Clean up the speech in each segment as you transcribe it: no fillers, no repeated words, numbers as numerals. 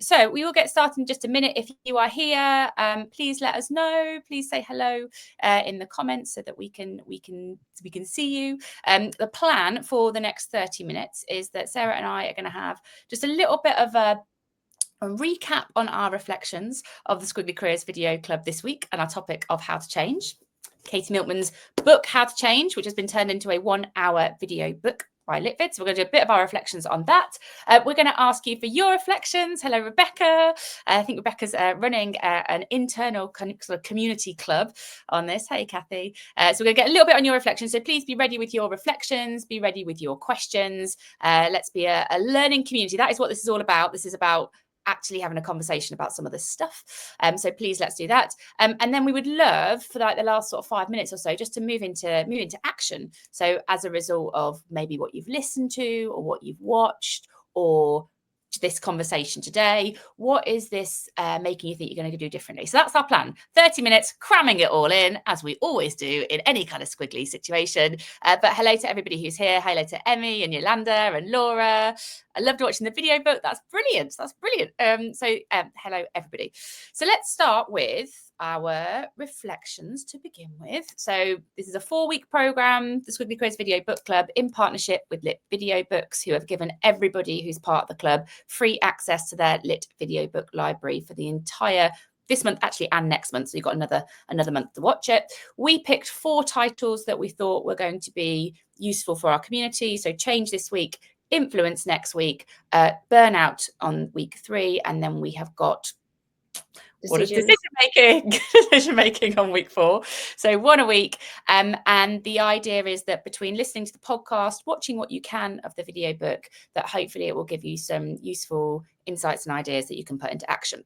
So we will get started in just a minute. If you are here, please let us know. Please say hello in the comments so that we can see you. The plan for the next 30 minutes is that Sarah and I are going to have just a little bit of a recap on our reflections of the Squiggly Careers Video Club this week and our topic of how to change. Katie Milkman's book, How to Change, which has been turned into a 1-hour video book by LIT Vid. So we're going to do a bit of our reflections on that. We're going to ask you for your reflections. Hello, Rebecca. I think Rebecca's running an internal sort of community club on this. Hey, Kathy. So we're going to get a little bit on your reflections. So please be ready with your reflections. Be ready with your questions. Let's be a learning community. That is what this is all about. This is about actually having a conversation about some of this stuff. So please let's do that. And then we would love for like the last sort of 5 minutes or so just to move into action. So as a result of maybe what you've listened to or what you've watched or this conversation today, what is this making you think you're going to do differently? So that's our plan. 30 minutes, cramming it all in, as we always do in any kind of squiggly situation. But hello to everybody who's here. Hello to Emmy and Yolanda and Laura. I loved watching the video book. That's brilliant. That's brilliant. Hello, everybody. So let's start with our reflections to begin with. So this is a 4-week program, the Squiggly Careers Video Book Club, in partnership with LIT Videobooks, who have given everybody who's part of the club free access to their LIT video book library for the entire this month actually and next month. So you've got another month to watch it. We picked 4 titles that we thought were going to be useful for our community. So Change this week, Influence next week, Burnout on week 3, and then we have got decision making on week 4. So 1 a week. And the idea is that between listening to the podcast, watching what you can of the video book, that hopefully it will give you some useful insights and ideas that you can put into action.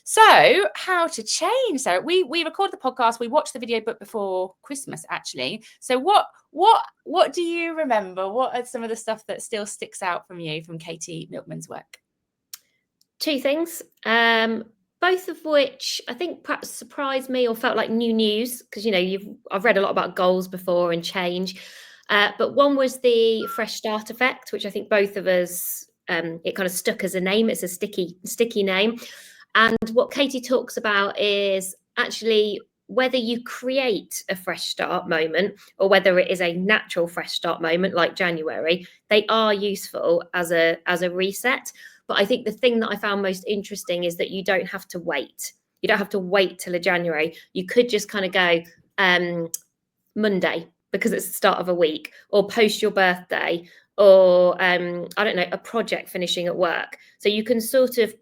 So how to change? So we recorded the podcast. We watched the video book before Christmas, actually. So what do you remember? What are some of the stuff that still sticks out from you from Katie Milkman's work? 2 things, both of which I think perhaps surprised me or felt like new news, because I've read a lot about goals before and change, but one was the fresh start effect, which I think both of us it kind of stuck as a name. It's a sticky name. And what Katie talks about is actually whether you create a fresh start moment or whether it is a natural fresh start moment like January, they are useful as a reset. But I think the thing that I found most interesting is that you don't have to wait. You don't have to wait till a January. You could just kind of go Monday because it's the start of a week, or post your birthday, or I don't know, a project finishing at work. So you can sort of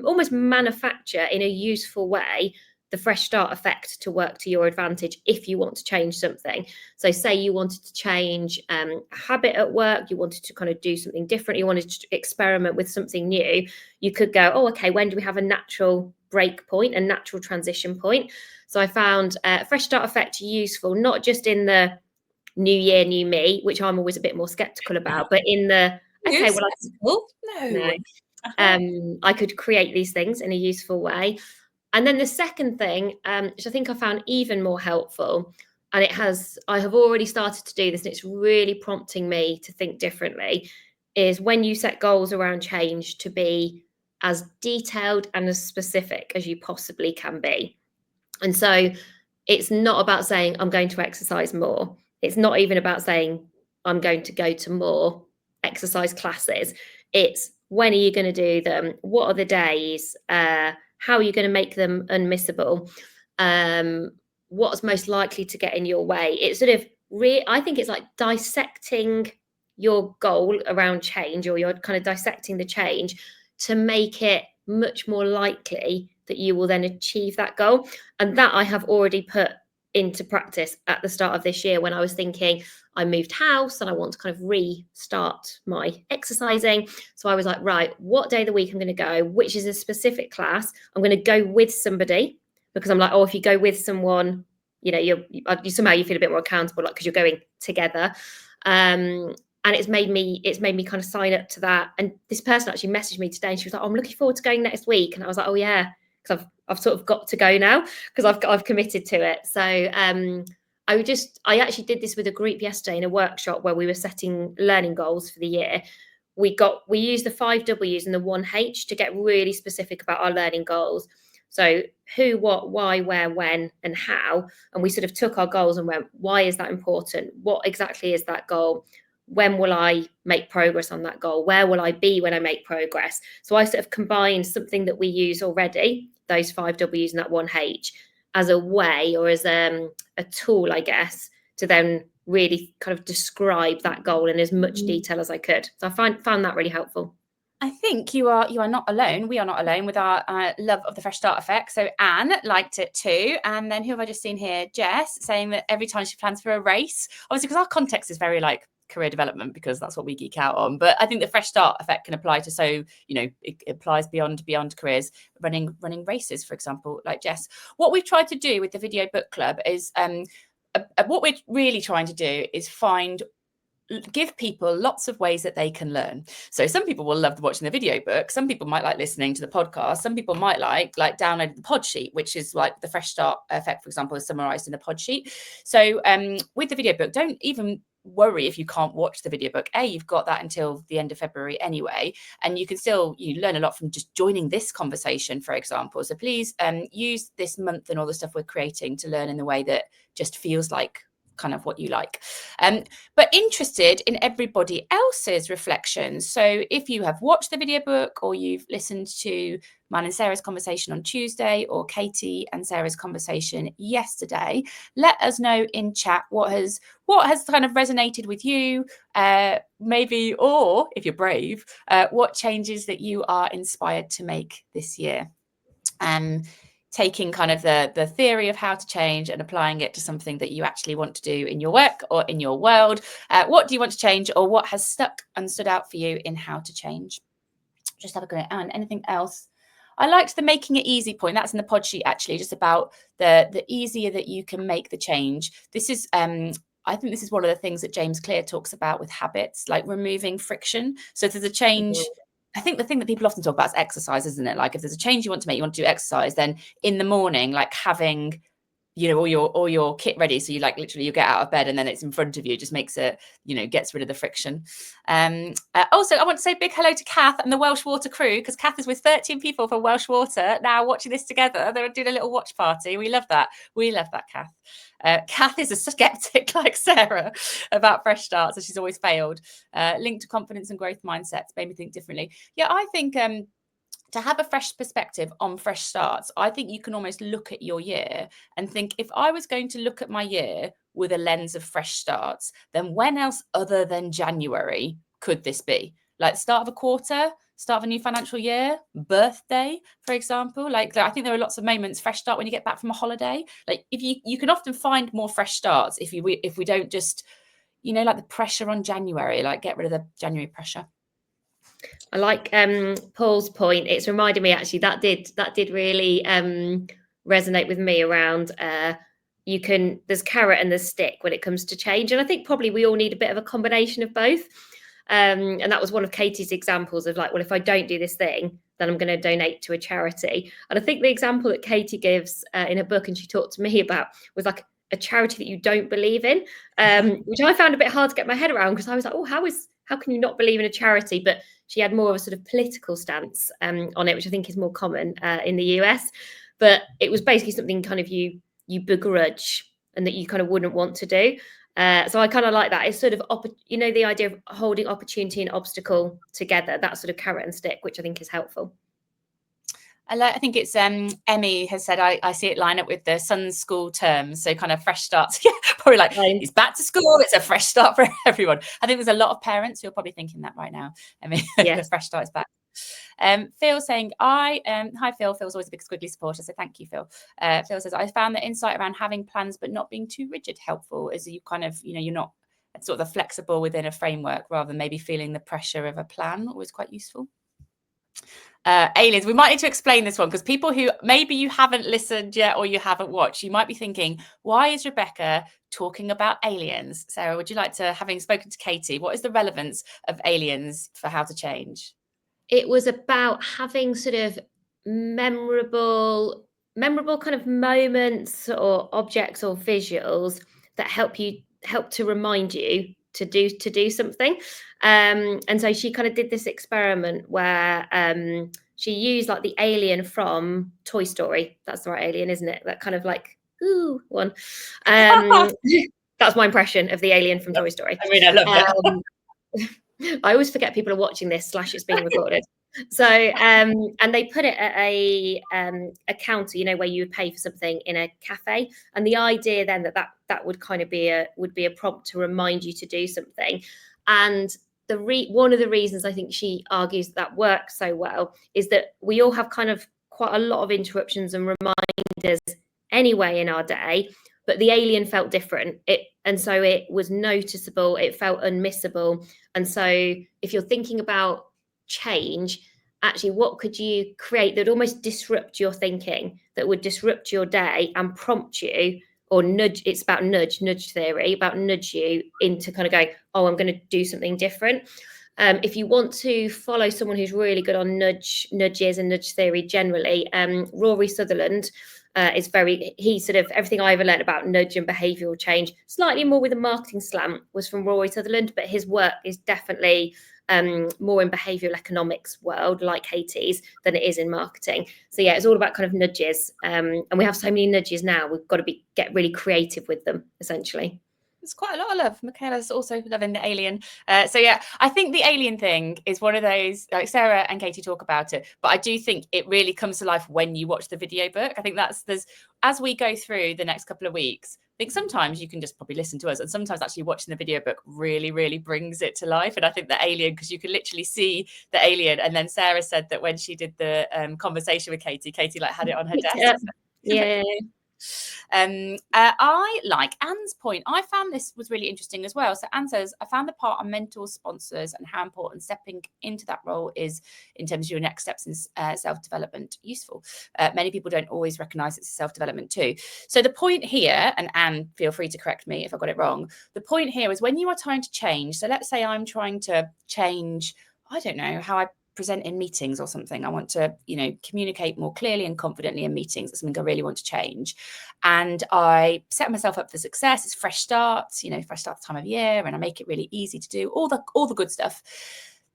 almost manufacture in a useful way the fresh start effect to work to your advantage if you want to change something. So say you wanted to change a habit at work, you wanted to kind of do something different, you wanted to experiment with something new, you could go, oh, okay, when do we have a natural break point, a natural transition point? So I found fresh start effect useful, not just in the new year, new me, which I'm always a bit more skeptical about, but in the, okay, well, I could create these things in a useful way. And then the second thing, which I think I found even more helpful, and I have already started to do this, and it's really prompting me to think differently, is when you set goals around change to be as detailed and as specific as you possibly can be. And so it's not about saying I'm going to exercise more. It's not even about saying I'm going to go to more exercise classes. It's when are you going to do them? What are the days? How are you going to make them unmissable? What's most likely to get in your way? It's sort of I think it's like dissecting your goal around change, or you're kind of dissecting the change to make it much more likely that you will then achieve that goal. And that I have already put into practice at the start of this year when I was thinking I moved house and I want to kind of restart my exercising. So I was like, right, what day of the week I'm going to go, which is a specific class. I'm going to go with somebody, because I'm like, oh, if you go with someone, you somehow you feel a bit more accountable, like, because you're going together. And it's made me kind of sign up to that. And this person actually messaged me today and she was like, oh, I'm looking forward to going next week. And I was like, oh yeah, because I've sort of got to go now because I've committed to it. So I actually did this with a group yesterday in a workshop where we were setting learning goals for the year, we use the 5 W's and the 1 H to get really specific about our learning goals. So who, what, why, where, when, and how. And we sort of took our goals and went, why is that important? What exactly is that goal? When will I make progress on that goal? Where will I be when I make progress? So I sort of combined something that we use already, those 5 W's and that 1 H, as a way, or as a tool, I guess, to then really kind of describe that goal in as much detail as I could. So I found that really helpful. I think you are not alone. We are not alone with our love of the fresh start effect. So Anne liked it too. And then who have I just seen here? Jess saying that every time she plans for a race, obviously because our context is very like career development, because that's what we geek out on. But I think the fresh start effect can apply to, so, you know, it applies beyond careers, running races, for example, like Jess. What we've tried to do with the video book club is what we're really trying to do is give people lots of ways that they can learn. So some people will love watching the video book. Some people might like listening to the podcast. Some people might like downloading the pod sheet, which is like the fresh start effect, for example, is summarized in the pod sheet. So with the video book, don't even worry if you can't watch the video book. You've got that until the end of February anyway, and you can still learn a lot from just joining this conversation, for example. So please use this month and all the stuff we're creating to learn in the way that just feels like kind of what you like, but interested in everybody else's reflections. So if you have watched the video book, or you've listened to mine and Sarah's conversation on Tuesday, or Katie and Sarah's conversation yesterday, let us know in chat what has kind of resonated with you, maybe, or if you're brave, what changes that you are inspired to make this year. Taking kind of the theory of how to change and applying it to something that you actually want to do in your work or in your world. What do you want to change, or what has stuck and stood out for you in how to change? Just have a go at Anne. Anything else? I liked the making it easy point. That's in the pod sheet, actually, just about the easier that you can make the change. This is I think this is one of the things that James Clear talks about with habits, like removing friction. So if there's a change, I think the thing that people often talk about is exercise, isn't it? Like if there's a change you want to make, you want to do exercise, then in the morning, like having, you know, all your kit ready, so you like literally you get out of bed and then it's in front of you, just makes it, you know, gets rid of the friction. Also, I want to say big hello to Kath and the Welsh Water crew, because Kath is with 13 people from Welsh Water now watching this together. They're doing a little watch party. We love that. Kath. Kath is a skeptic like Sarah about fresh starts, so she's always failed. Linked to confidence and growth mindsets made me think differently. Yeah, I think to have a fresh perspective on fresh starts, I think you can almost look at your year and think, if I was going to look at my year with a lens of fresh starts, then when else other than January could this be? Like start of a quarter, start of a new financial year, birthday, for example. Like I think there are lots of moments, fresh start when you get back from a holiday. Like if you can often find more fresh starts if we don't just, you know, like the pressure on January, like get rid of the January pressure. I like Paul's point. It's reminded me, actually, that did really resonate with me around there's carrot and there's stick when it comes to change. And I think probably we all need a bit of a combination of both. And that was one of Katie's examples of like, well, if I don't do this thing, then I'm going to donate to a charity. And I think the example that Katie gives in her book, and she talked to me about, was like a charity that you don't believe in, which I found a bit hard to get my head around, because I was like, oh, how can you not believe in a charity? But she had more of a sort of political stance on it, which I think is more common in the US. But it was basically something kind of you begrudge and that you kind of wouldn't want to do. So I kind of like that. It's sort of, the idea of holding opportunity and obstacle together, that sort of carrot and stick, which I think is helpful. I think it's Emmy has said, I see it line up with the son's school terms. So kind of fresh starts. Yeah, probably like he's back to school. It's a fresh start for everyone. I think there's a lot of parents who are probably thinking that right now. I mean, the fresh start is back. Phil saying, hi Phil. Phil's always a big Squiggly supporter, so thank you, Phil. Phil says, I found the insight around having plans but not being too rigid helpful, as you kind of, you know, you're not sort of flexible within a framework rather than maybe feeling the pressure of a plan, always quite useful. Aliens, we might need to explain this one, because people who maybe you haven't listened yet or you haven't watched, you might be thinking, why is Rebecca talking about aliens? Sarah, would you like to, having spoken to Katie, what is the relevance of aliens for how to change? It was about having sort of memorable kind of moments or objects or visuals that help to remind you do something. And so she kind of did this experiment where she used like the alien from Toy Story. That's the right alien, isn't it? That kind of like one. That's my impression of the alien from Toy Story. I mean, I love that. I always forget people are watching this / it's being recorded. So and they put it at a counter, you know, where you would pay for something in a cafe. And the idea then that would kind of be a prompt to remind you to do something. And one of the reasons I think she argues that works so well is that we all have kind of quite a lot of interruptions and reminders anyway in our day, but the alien felt different. And so it was noticeable, it felt unmissable. And so if you're thinking about change, actually what could you create that would almost disrupt your thinking, that would disrupt your day and prompt you, or nudge? It's about nudge theory, about nudge you into kind of going, oh, I'm going to do something different. If you want to follow someone who's really good on nudges and nudge theory generally, Rory Sutherland is he sort of, everything I ever learned about nudge and behavioural change, slightly more with a marketing slant, was from Rory Sutherland, but his work is definitely more in behavioural economics world, like Katie's, than it is in marketing. So yeah, it's all about kind of nudges, and we have so many nudges now. We've got to get really creative with them, essentially. There's quite a lot of love. Michaela's also loving the alien. So yeah, I think the alien thing is one of those, like Sarah and Katie talk about it, but I do think it really comes to life when you watch the video book. I think as we go through the next couple of weeks, I think sometimes you can just probably listen to us, and sometimes actually watching the video book really, really brings it to life. And I think the alien, because you can literally see the alien. And then Sarah said that when she did the conversation with Katie like had it on her desk. Yeah. I like Anne's point. I found this was really interesting as well. So Anne says, I found the part on mentors, sponsors, and how important stepping into that role is in terms of your next steps in self-development useful. Many people don't always recognize it's self-development too. So the point here, and Anne, feel free to correct me if I got it wrong. The point here is when you are trying to change. So let's say I'm trying to change, I don't know, how I present in meetings or something. I want to, communicate more clearly and confidently in meetings. That's something I really want to change. And I set myself up for success. It's fresh start, fresh start time of year, and I make it really easy to do all the good stuff.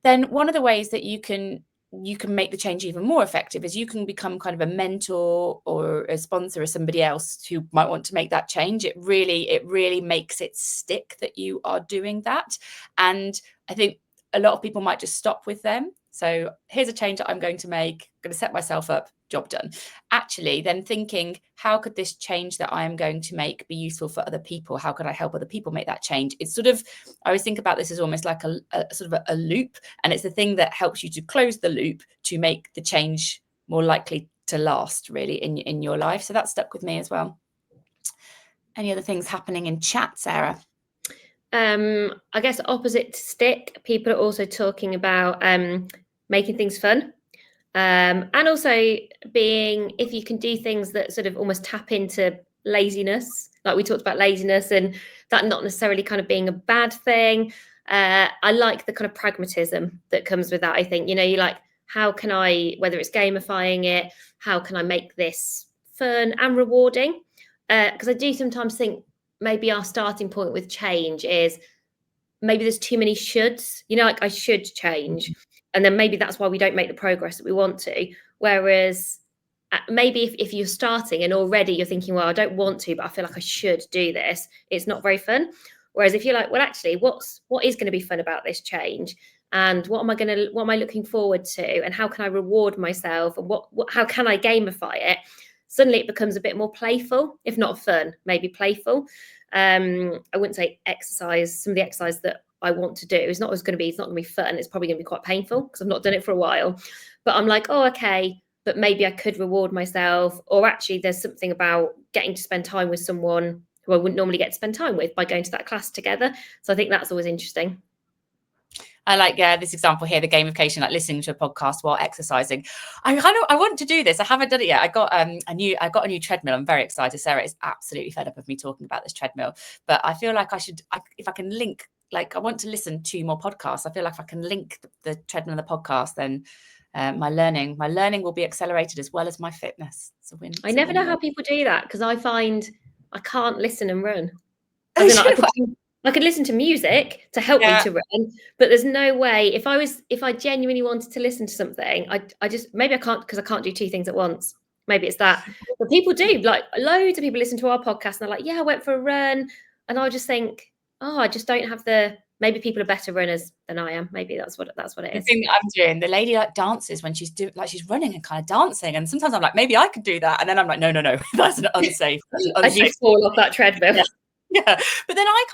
Then one of the ways that you can make the change even more effective is you can become kind of a mentor or a sponsor or somebody else who might want to make that change. It really makes it stick that you are doing that. And I think a lot of people might just stop with them. So here's a change that I'm going to make, I'm going to set myself up, job done. Actually, then thinking, how could this change that I am going to make be useful for other people? How could I help other people make that change? It's sort of, I always think about this as almost like a sort of a loop. And it's the thing that helps you to close the loop to make the change more likely to last really in your life. So that stuck with me as well. Any other things happening in chat, Sarah? I guess opposite to stick, people are also talking about making things fun, and also being, if you can do things that sort of almost tap into laziness, like we talked about laziness, and that not necessarily kind of being a bad thing. I like the kind of pragmatism that comes with that. I think, you like, how can I, whether it's gamifying it, how can I make this fun and rewarding? Because I do sometimes think maybe our starting point with change is maybe there's too many shoulds, like I should change. And then maybe that's why we don't make the progress that we want to. Whereas maybe if you're starting and already you're thinking, well, I don't want to, but I feel like I should do this, it's not very fun. Whereas if you're like, well, actually, what is going to be fun about this change? And what am I looking forward to? And how can I reward myself? And how can I gamify it? Suddenly it becomes a bit more playful, if not fun, maybe playful. I wouldn't say exercise. Some of the exercise that I want to do it's not going to be fun. It's probably going to be quite painful because I've not done it for a while. But I'm like, oh, okay, but maybe I could reward myself. Or actually, there's something about getting to spend time with someone who I wouldn't normally get to spend time with by going to that class together. So I think that's always interesting. I like this example here, the gamification, like listening to a podcast while exercising. I want to do this. I haven't done it yet. I got a new treadmill. I'm very excited. Sarah is absolutely fed up of me talking about this treadmill, but I feel like if I can link, like I want to listen to more podcasts. I feel like if I can link the treadmill and the podcast, then my learning will be accelerated as well as my fitness. It's a win. I never know how people do that because I find I can't listen and run. I could listen to music to help me to run, but there's no way if I genuinely wanted to listen to something, I just, maybe I can't, because I can't do two things at once. Maybe it's that. But people do, like loads of people listen to our podcast and they're like, yeah, I went for a run. And I just think, oh, I just don't have maybe people are better runners than I am. Maybe that's what it is. The thing that I'm doing, the lady like dances when she's she's running and kind of dancing. And sometimes I'm like, maybe I could do that. And then I'm like, no, that's an unsafe. As you fall off that treadmill. Yeah. But then I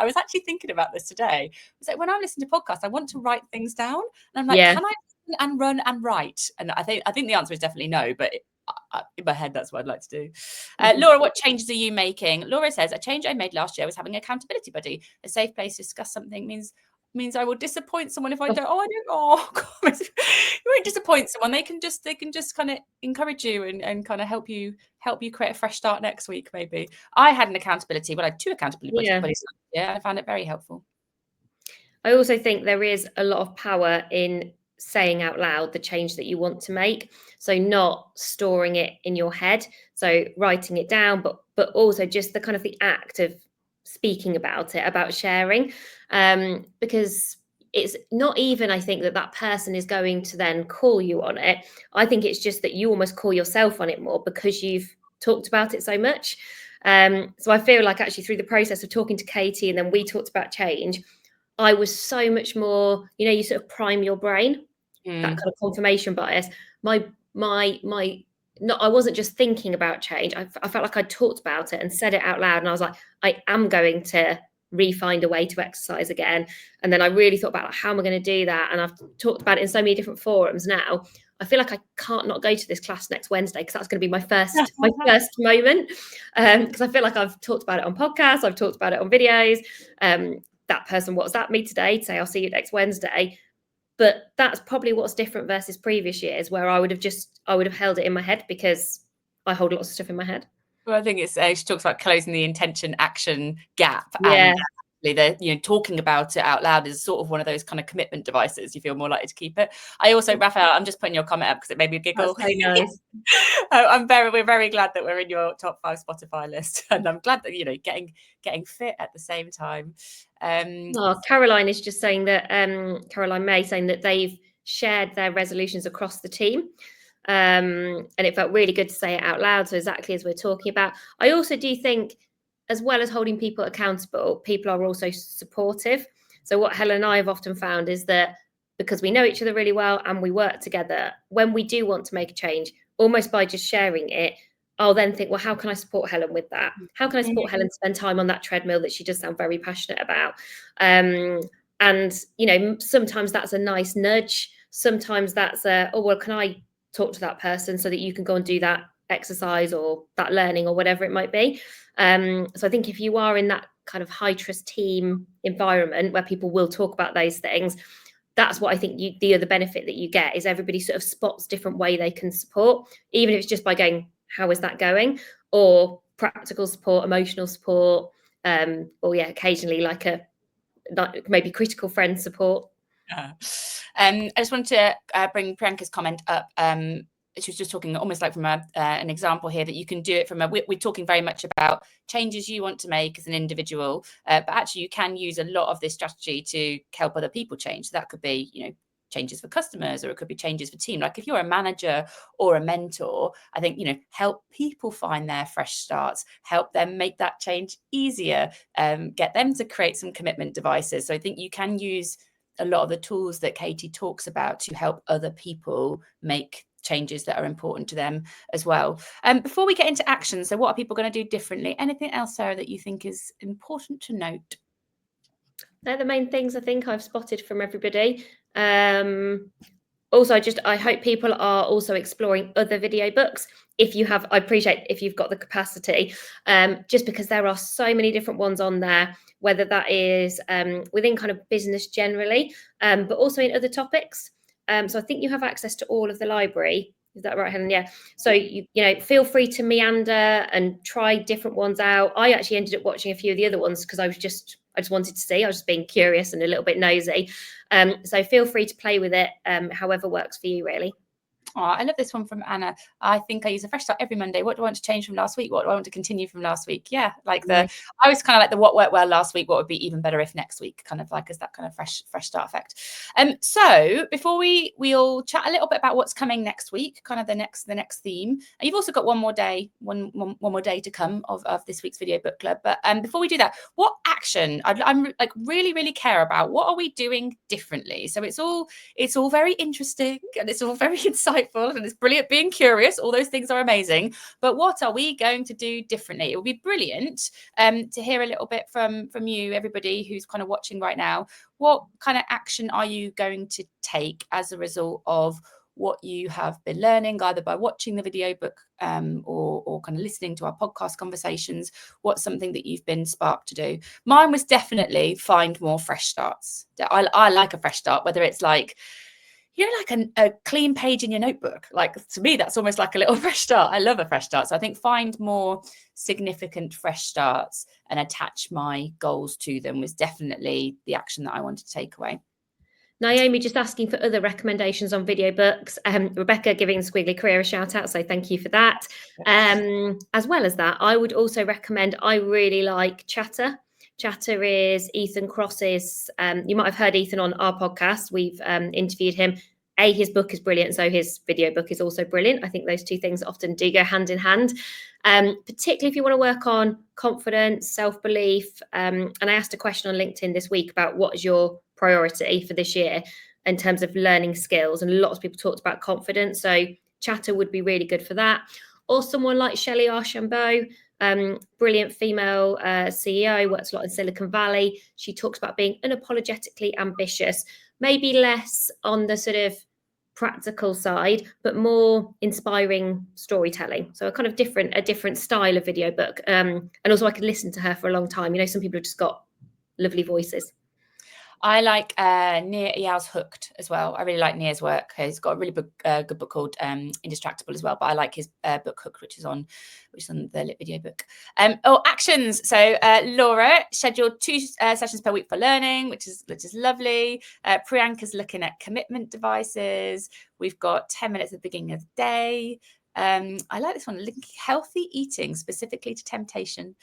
was actually thinking about this today. It's like when I listen to podcasts, I want to write things down. And I'm like, can I listen and run and write? And I think the answer is definitely no, but in my head, that's what I'd like to do. Laura, what changes are you making? Laura says, a change I made last year was having an accountability buddy. A safe place to discuss something means I will disappoint someone if I don't. God, you won't disappoint someone. They can just kind of encourage you and kind of help you create a fresh start next week. Maybe I had an accountability, but I had 2 accountability buddies. Yeah, I found it very helpful. I also think there is a lot of power in saying out loud the change that you want to make. So not storing it in your head. So writing it down, but also just the kind of the act of speaking about it, about sharing, because it's not even, I think, that person is going to then call you on it. I think it's just that you almost call yourself on it more because you've talked about it so much. So I feel like actually through the process of talking to Katie and then we talked about change, I was so much more, you sort of prime your brain, that kind of confirmation bias. I wasn't just thinking about change. I felt like I talked about it and said it out loud. And I was like, I am going to find a way to exercise again. And then I really thought about how am I going to do that? And I've talked about it in so many different forums now. I feel like I can't not go to this class next Wednesday because that's going to be my first moment. Because I feel like I've talked about it on podcasts, I've talked about it on videos. That person WhatsApped me today to say I'll see you next Wednesday. But that's probably what's different versus previous years where I would have held it in my head because I hold lots of stuff in my head. Well, I think it's she talks about closing the intention action gap. And talking about it out loud is sort of one of those kind of commitment devices. You feel more likely to keep it. I also, Raphael, I'm just putting your comment up because it made me giggle. That's so nice. We're very glad that we're in your top 5 Spotify list, and I'm glad that getting fit at the same time. Caroline is just saying that Caroline May saying that they've shared their resolutions across the team. And it felt really good to say it out loud. So exactly as we're talking about, I also do think, as well as holding people accountable, people are also supportive. So what Helen and I have often found is that because we know each other really well and we work together, when we do want to make a change, almost by just sharing it, I'll then think, well, how can I support Helen with that? How can I support Helen to spend time on that treadmill that she does sound very passionate about? And, sometimes that's a nice nudge. Sometimes that's can I talk to that person so that you can go and do that exercise or that learning or whatever it might be. So I think if you are in that kind of high trust team environment where people will talk about those things, that's what I think the other benefit that you get is everybody sort of spots different way they can support, even if it's just by going, how is that going? Or practical support, emotional support, or occasionally like maybe critical friend support. I just wanted to bring Priyanka's comment up. She was just talking almost like from an example here that you can do it from we're talking very much about changes you want to make as an individual, but actually you can use a lot of this strategy to help other people change. So that could be, changes for customers, or it could be changes for team. Like if you're a manager or a mentor, I think, help people find their fresh starts, help them make that change easier, get them to create some commitment devices. So I think you can use a lot of the tools that Katie talks about to help other people make changes that are important to them as well. Before we get into action, so what are people going to do differently? Anything else, Sarah, that you think is important to note? They're the main things I think I've spotted from everybody. Also, I hope people are also exploring other video books. I appreciate if you've got the capacity, just because there are so many different ones on there, whether that is within kind of business generally, but also in other topics. So I think you have access to all of the library. Is that right, Helen? Yeah. So you feel free to meander and try different ones out. I actually ended up watching a few of the other ones because I just wanted to see. I was just being curious and a little bit nosy. So feel free to play with it, however works for you, really. Oh, I love this one from Anna. I think I use a fresh start every Monday. What do I want to change from last week? What do I want to continue from last week? Yeah, like I was kind of like the what worked well last week. What would be even better if next week? Kind of like as that kind of fresh start effect. So before we all chat a little bit about what's coming next week, kind of the next theme. And you've also got one more day to come of this week's video book club. But before we do that, what action I'm like really care about? What are we doing differently? So it's all very interesting and it's all very insightful. And it's brilliant being curious. All those things are amazing. But what are we going to do differently? It would be brilliant to hear a little bit from you, everybody who's kind of watching right now. What kind of action are you going to take as a result of what you have been learning, either by watching the video book or kind of listening to our podcast conversations? What's something that you've been sparked to do? Mine was definitely find more fresh starts. I like a fresh start, whether it's like, like a clean page in your notebook. Like to me, that's almost like a little fresh start. I love a fresh start. So I think find more significant fresh starts and attach my goals to them was definitely the action that I wanted to take away. Naomi just asking for other recommendations on video books. Rebecca giving Squiggly Career a shout out, so thank you for that. As well as that, I would also recommend, I really like Chatter. Chatter is Ethan Cross's, you might have heard Ethan on our podcast. We've interviewed him. His book is brilliant, so his video book is also brilliant. I think those two things often do go hand in hand, particularly if you want to work on confidence, self-belief. And I asked a question on LinkedIn this week about what is your priority for this year in terms of learning skills, and lots of people talked about confidence, so Chatter would be really good for that. Or someone like Shelley Archambault, brilliant female CEO, works a lot in Silicon Valley. She talks about being unapologetically ambitious, maybe less on the sort of practical side, but more inspiring storytelling. So a kind of different style of video book. And also I could listen to her for a long time. Some people have just got lovely voices. I like Nir Eyal's Hooked as well. I really like Nir's work. He's got a really good book called Indistractable as well. But I like his book Hooked, which is on the LIT Videobook. Actions. So Laura scheduled 2 sessions per week for learning, which is lovely. Priyanka's looking at commitment devices. We've got 10 minutes at the beginning of the day. I like this one, linking healthy eating specifically to temptation.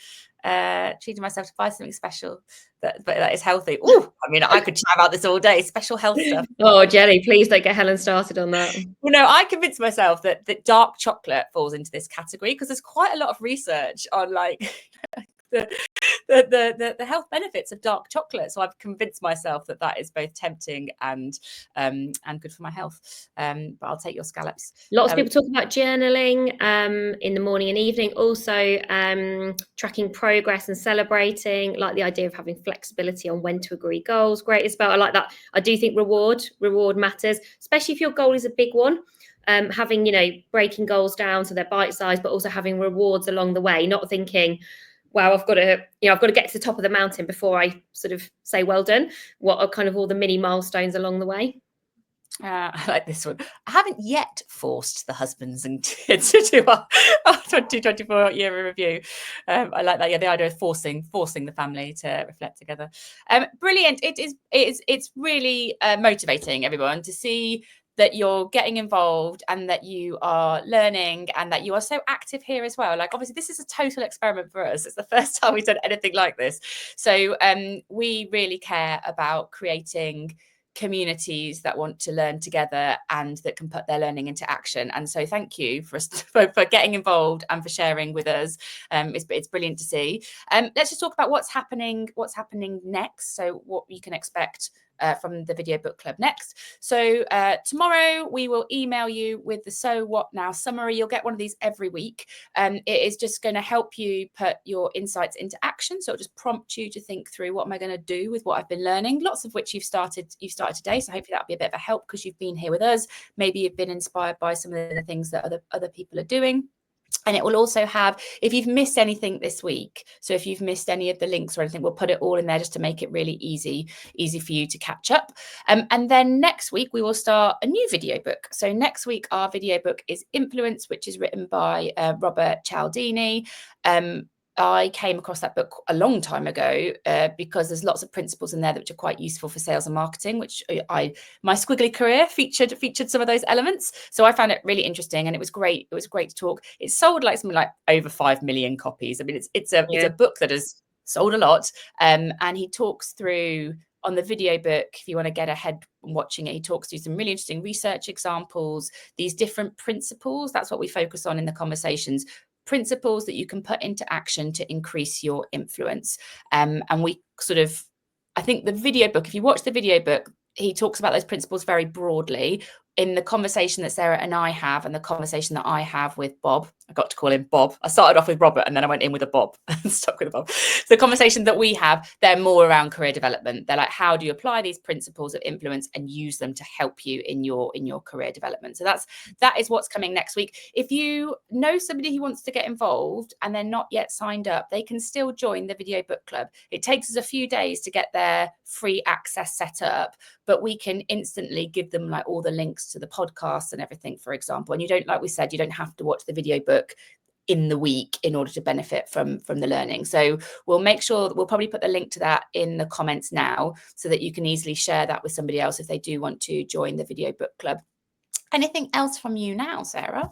Treating myself to buy something special that is healthy. Oh, I mean, I could chat about this all day. Special health stuff. Oh, Jenny, please don't get Helen started on that. I convinced myself that dark chocolate falls into this category because there's quite a lot of research on like the health benefits of dark chocolate. So I've convinced myself that is both tempting and good for my health. But I'll take your scallops. Lots of people talk about journaling in the morning and evening. Also tracking progress and celebrating. Like the idea of having flexibility on when to agree goals. Great, Isabel. I like that. I do think reward matters, especially if your goal is a big one. Having, breaking goals down so they're bite-sized, but also having rewards along the way, not thinking, wow, I've got to get to the top of the mountain before I sort of say, well done. What are kind of all the mini milestones along the way? I like this one. I haven't yet forced the husbands and kids to do our 2024 year review. I like that. Yeah, the idea of forcing the family to reflect together. Brilliant. It's really motivating, everyone, to see that you're getting involved and that you are learning and that you are so active here as well. Like, obviously, this is a total experiment for us. It's the first time we've done anything like this. So we really care about creating communities that want to learn together and that can put their learning into action. And so thank you for getting involved and for sharing with us. It's brilliant to see. Let's just talk about what's happening next. So what you can expect from the Video Book Club next. So tomorrow we will email you with the So What Now summary. You'll get one of these every week. It is just going to help you put your insights into action. So it'll just prompt you to think through, what am I going to do with what I've been learning? Lots of which you've started today. So hopefully that'll be a bit of a help because you've been here with us. Maybe you've been inspired by some of the things that other people are doing. And it will also have, if you've missed anything this week, so if you've missed any of the links or anything, we'll put it all in there just to make it really easy for you to catch up. And then next week, we will start a new video book. So next week, our video book is Influence, which is written by Robert Cialdini. I came across that book a long time ago because there's lots of principles in there which are quite useful for sales and marketing, which my Squiggly Career featured some of those elements. So I found it really interesting, and it was great. It was great to talk. It sold like something like over 5 million copies. I mean, it's a book that has sold a lot. And he talks through, on the video book, if you want to get ahead watching it, he talks through some really interesting research examples, these different principles. That's what we focus on in the conversations. Principles that you can put into action to increase your influence. And we sort of, I think the video book, if you watch the video book, he talks about those principles very broadly. In the conversation that Sarah and I have, and the conversation that I have with Bob, I got to call him Bob. I started off with Robert and then I went in with a Bob and stuck with a Bob. So the conversation that we have, they're more around career development. They're like, how do you apply these principles of influence and use them to help you in your career development? So that is what's coming next week. If you know somebody who wants to get involved and they're not yet signed up, they can still join the Video Book Club. It takes us a few days to get their free access set up, but we can instantly give them like all the links to the podcasts and everything, for example. And you don't, like we said, you don't have to watch the video book in the week in order to benefit from the learning. So we'll make sure that we'll probably put the link to that in the comments now, so that you can easily share that with somebody else if they do want to join the Video Book Club. Anything else from you now, Sarah?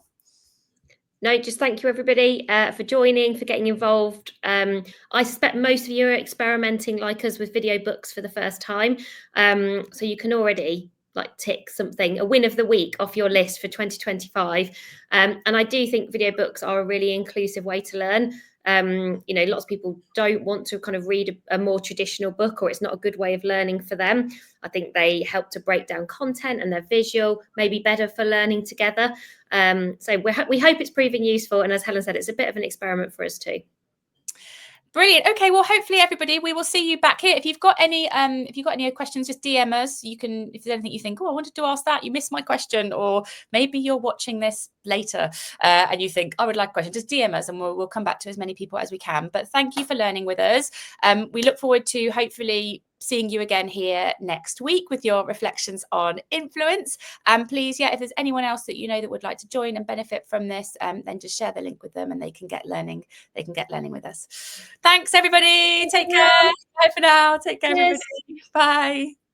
No, just thank you everybody for joining, for getting involved. I suspect most of you are experimenting like us with video books for the first time. So you can already like tick something, a win of the week off your list for 2025. And I do think video books are a really inclusive way to learn. Lots of people don't want to kind of read a more traditional book, or it's not a good way of learning for them. I think they help to break down content, and they're visual, maybe better for learning together. So we hope it's proving useful. And as Helen said, it's a bit of an experiment for us too. Brilliant. Okay, well, hopefully everybody, we will see you back here. If you've got any questions, just DM us. You can, if there's anything you think, oh, I wanted to ask that, you missed my question, or maybe you're watching this later and you think, I would like a question, just DM us and we'll come back to as many people as we can. But thank you for learning with us. We look forward to hopefully seeing you again here next week with your reflections on influence. And please, if there's anyone else that you know that would like to join and benefit from this, then just share the link with them and they can get learning with us. Thanks everybody. Take care. Bye for now. Take care, everybody. Bye.